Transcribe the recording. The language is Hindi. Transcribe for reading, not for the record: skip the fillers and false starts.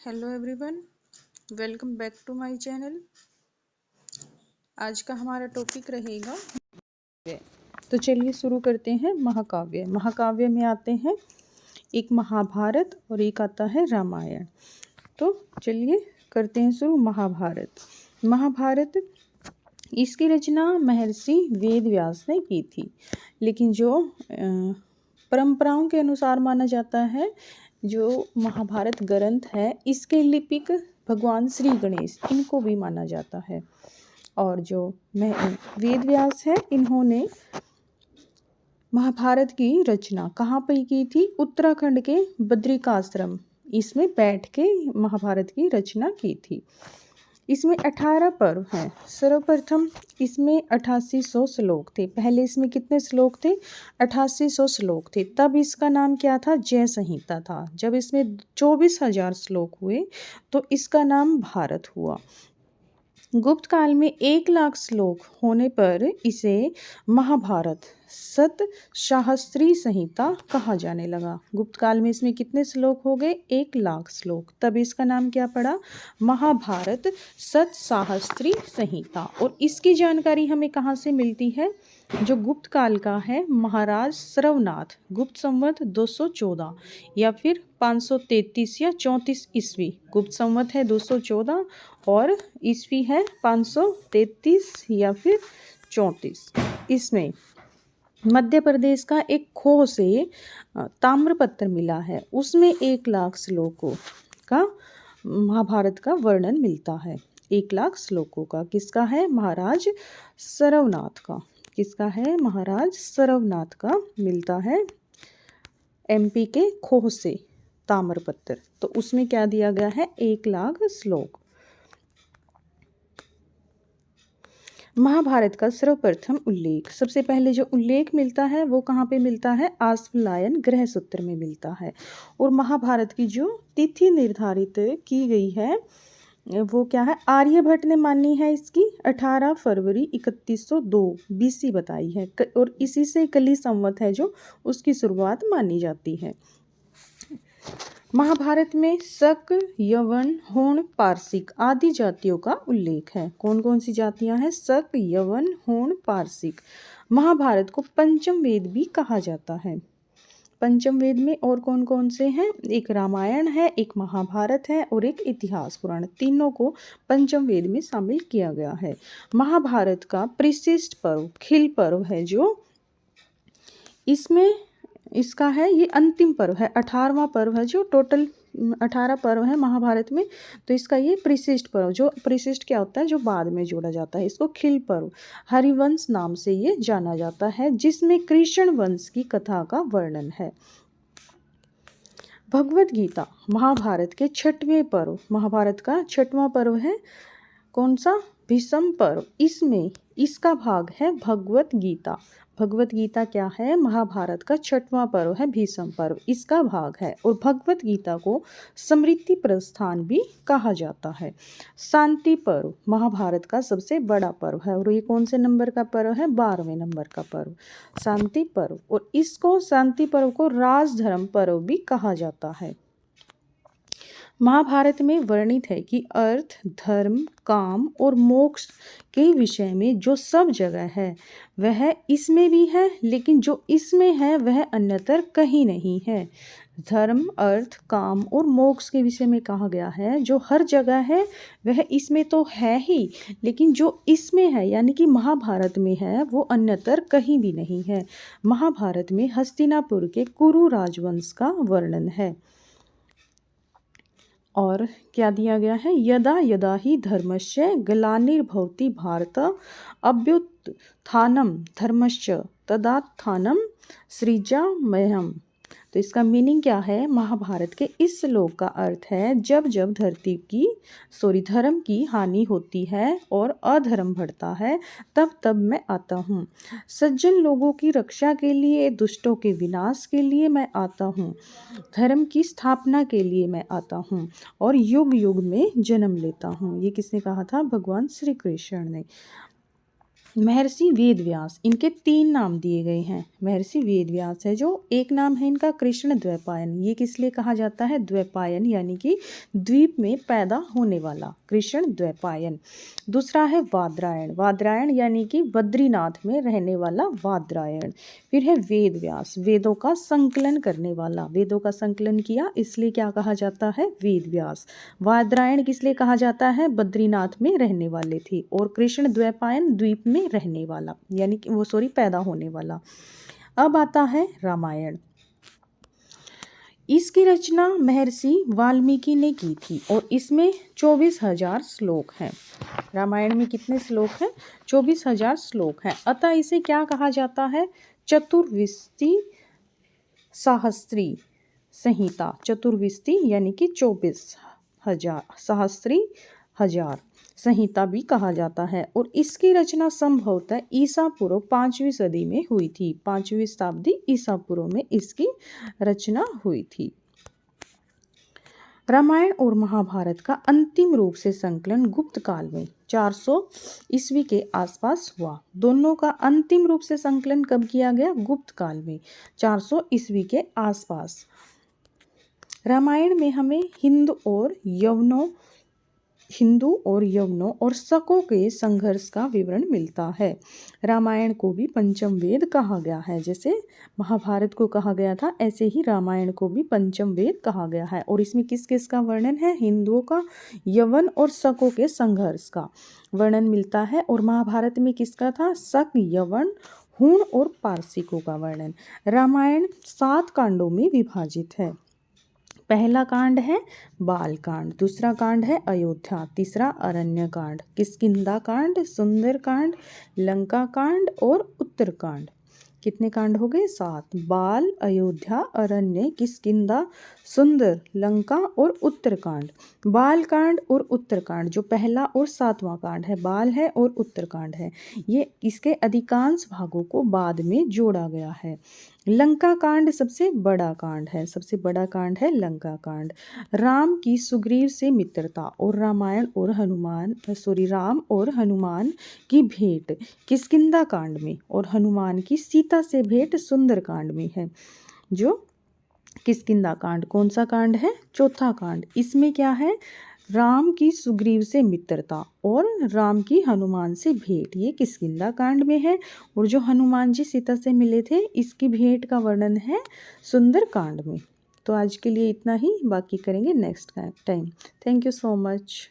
Hello everyone, welcome back to my channel. आज का हमारा टॉपिक रहेगा काव्य। तो चलिए शुरू करते हैं। महाकाव्य। महाकाव्य में आते हैं एक महाभारत और एक आता है रामायण। तो चलिए करते हैं शुरू। महाभारत इसकी रचना महर्षि वेद व्यास ने की थी, लेकिन जो परंपराओं के अनुसार माना जाता है, जो महाभारत ग्रंथ है इसके लिपिक भगवान श्री गणेश, इनको भी माना जाता है। और जो वेद व्यास है, इन्होंने महाभारत की रचना कहाँ पर की थी? उत्तराखंड के बद्रिकाश्रम, इसमें बैठ के महाभारत की रचना की थी। इसमें 18 पर्व हैं। सर्वप्रथम इसमें 8800 श्लोक थे। पहले इसमें कितने श्लोक थे? 8800 श्लोक थे। तब इसका नाम क्या था? जय संहिता था। जब इसमें 24,000 श्लोक हुए तो इसका नाम भारत हुआ। गुप्त काल में 1,00,000 श्लोक होने पर इसे महाभारत सत शाहस्त्री संहिता कहा जाने लगा। गुप्त काल में इसमें कितने श्लोक हो गए? 1,00,000 श्लोक। तब इसका नाम क्या पड़ा? महाभारत सत शाहस्त्री संहिता। और इसकी जानकारी हमें कहाँ से मिलती है? जो गुप्त काल का है, महाराज सर्वनाथ, गुप्त संवत 214 या फिर 533 या 34 ईस्वी। गुप्त संवत है 214 और ईस्वी है 533 या फिर 34। इसमें मध्य प्रदेश का एक खोह से ताम्रपत्र मिला है, उसमें 1,00,000 श्लोकों का महाभारत का वर्णन मिलता है। 1,00,000 श्लोकों का किसका है? महाराज सर्वनाथ का। किसका है? महाराज सर्वनाथ का मिलता है एमपी के खोह से ताम्रपत्र। तो उसमें क्या दिया गया है? 1,00,000 श्लोक। महाभारत का सर्वप्रथम उल्लेख, सबसे पहले जो उल्लेख मिलता है वो कहाँ पे मिलता है? आश्वलायन ग्रह सूत्र में मिलता है। और महाभारत की जो तिथि निर्धारित की गई है वो क्या है? आर्यभट्ट ने मानी है इसकी 18 फरवरी 3102 बीसी बताई है। और इसी से कली संवत है जो उसकी शुरुआत मानी जाती है। महाभारत में शक, यवन, होण, पारसिक आदि जातियों का उल्लेख है। कौन कौन सी जातियां हैं? शक, यवन, होण, पारसिक। महाभारत को पंचम वेद भी कहा जाता है। पंचम वेद में और कौन कौन से हैं? एक रामायण है, एक महाभारत है और एक इतिहास पुराण। तीनों को पंचम वेद में शामिल किया गया है। महाभारत का परिशिष्ट पर्व खिल पर्व है, जो इसमें इसका है, ये अंतिम पर्व है, 18वां पर्व है। जो टोटल 18 पर्व है महाभारत में, तो इसका ये परिशिष्ट पर्व, जो परिशिष्ट क्या होता है? जो बाद में जोड़ा जाता है, इसको खिल पर्व हरिवंश नाम से ये जाना जाता है, जिसमें कृष्ण वंश की कथा का वर्णन है। भगवत गीता महाभारत के 6वें पर्व। महाभारत का 6वां पर्व है कौन सा? भीष्म पर्व। इसमें इसका भाग है भगवत गीता। भगवत गीता क्या है? महाभारत का 6वां पर्व है, भीष्म पर्व इसका भाग है। और भगवत गीता को स्मृति प्रस्थान भी कहा जाता है। शांति पर्व महाभारत का सबसे बड़ा पर्व है, और ये कौन से नंबर का पर्व है? 12वें नंबर का पर्व, शांति पर्व। और इसको शांति पर्व को राजधर्म पर्व भी कहा जाता है। महाभारत में वर्णित है कि अर्थ, धर्म, काम और मोक्ष के विषय में जो सब जगह है वह इसमें भी है, लेकिन जो इसमें है वह अन्यतर कहीं नहीं है। धर्म, अर्थ, काम और मोक्ष के विषय में कहा गया है, जो हर जगह है वह इसमें तो है ही, लेकिन जो इसमें है यानी कि महाभारत में है वो अन्यतर कहीं भी नहीं है। महाभारत में हस्तिनापुर के कुरु राजवंश का वर्णन है। और क्या दिया गया है? यदा यदा ही धर्मस्य ग्लानिर्भवति भारत अभ्युत्थानं धर्मस्य तदात्थानं सृजाम्यहम्। तो इसका मीनिंग क्या है? महाभारत के इस श्लोक का अर्थ है, जब जब धर्म की हानि होती है और अधर्म बढ़ता है, तब तब मैं आता हूँ। सज्जन लोगों की रक्षा के लिए, दुष्टों के विनाश के लिए मैं आता हूँ। धर्म की स्थापना के लिए मैं आता हूँ और युग युग में जन्म लेता हूँ। ये किसने कहा था? भगवान श्री कृष्ण ने। महर्षि वेदव्यास, इनके 3 नाम दिए गए हैं। महर्षि वेदव्यास है जो, एक नाम है इनका कृष्ण द्वैपायन। ये किस लिए कहा जाता है? द्वैपायन यानी कि द्वीप में पैदा होने वाला, कृष्ण द्वैपायन। दूसरा है वादरायण, वादरायण यानी कि बद्रीनाथ में रहने वाला वादरायण। फिर है वेदव्यास, वेदों का संकलन करने वाला, वेदों का संकलन किया इसलिए क्या कहा जाता है? वेदव्यास। वादरायण किस लिए कहा जाता है? बद्रीनाथ में रहने वाले थे। और कृष्ण द्वैपायन द्वीप में रहने वाला, यानी कि वो पैदा होने वाला। अब आता है रामायण। इसकी रचना महर्षि वाल्मीकि ने की थी और इसमें 24,000 श्लोक हैं। रामायण में कितने श्लोक हैं? 24,000 श्लोक हैं। अतः इसे क्या कहा जाता है? चतुर्विंशति सहस्त्री संहिता। चतुर्विंशति यानी कि 24,000, सहस्त्री हजार संहिता भी कहा जाता है। और इसकी रचना संभवतः ईसा पूर्व 5वीं सदी में हुई थी। 5वीं शताब्दी ईसा पूर्व में इसकी रचना हुई थी। रामायण और महाभारत का अंतिम रूप से संकलन गुप्त काल में 400 ईस्वी के आसपास हुआ। दोनों का अंतिम रूप से संकलन कब किया गया? गुप्त काल में 400 ईस्वी के आसपास। रामायण में हमें हिंदू और यवनों और शकों के संघर्ष का विवरण मिलता है। रामायण को भी पंचम वेद कहा गया है। जैसे महाभारत को कहा गया था, ऐसे ही रामायण को भी पंचम वेद कहा गया है। और इसमें किस किस का वर्णन है? हिंदुओं का, यवन और शकों के संघर्ष का वर्णन मिलता है। और महाभारत में किसका था? शक, यवन, हूण और पारसिकों का वर्णन। रामायण 7 कांडों में विभाजित है। पहला कांड है बाल कांड, दूसरा कांड है अयोध्या, तीसरा अरण्य कांड, किष्किंधा कांड, सुंदर कांड, लंका कांड और उत्तर कांड। कितने कांड हो गए? 7। बाल, अयोध्या, अरण्य, किष्किंधा, सुंदर, लंका और उत्तरकांड। बाल कांड और उत्तरकांड जो पहला और 7वां कांड है, बाल है और उत्तरकांड है, ये इसके अधिकांश भागों को बाद में जोड़ा गया है। लंका कांड सबसे बड़ा कांड है, सबसे बड़ा कांड है लंका कांड। राम की सुग्रीव से मित्रता और राम और हनुमान की भेंट किष्किंधा कांड में, और हनुमान की सीता से भेंट सुंदर कांड में है। जो किष्किंधा कांड कौन सा कांड है? चौथा कांड। इसमें क्या है? राम की सुग्रीव से मित्रता और राम की हनुमान से भेंट, ये किष्किंधा कांड में है। और जो हनुमान जी सीता से मिले थे, इसकी भेंट का वर्णन है सुंदर कांड में। तो आज के लिए इतना ही, बाकी करेंगे next time. Thank you so much.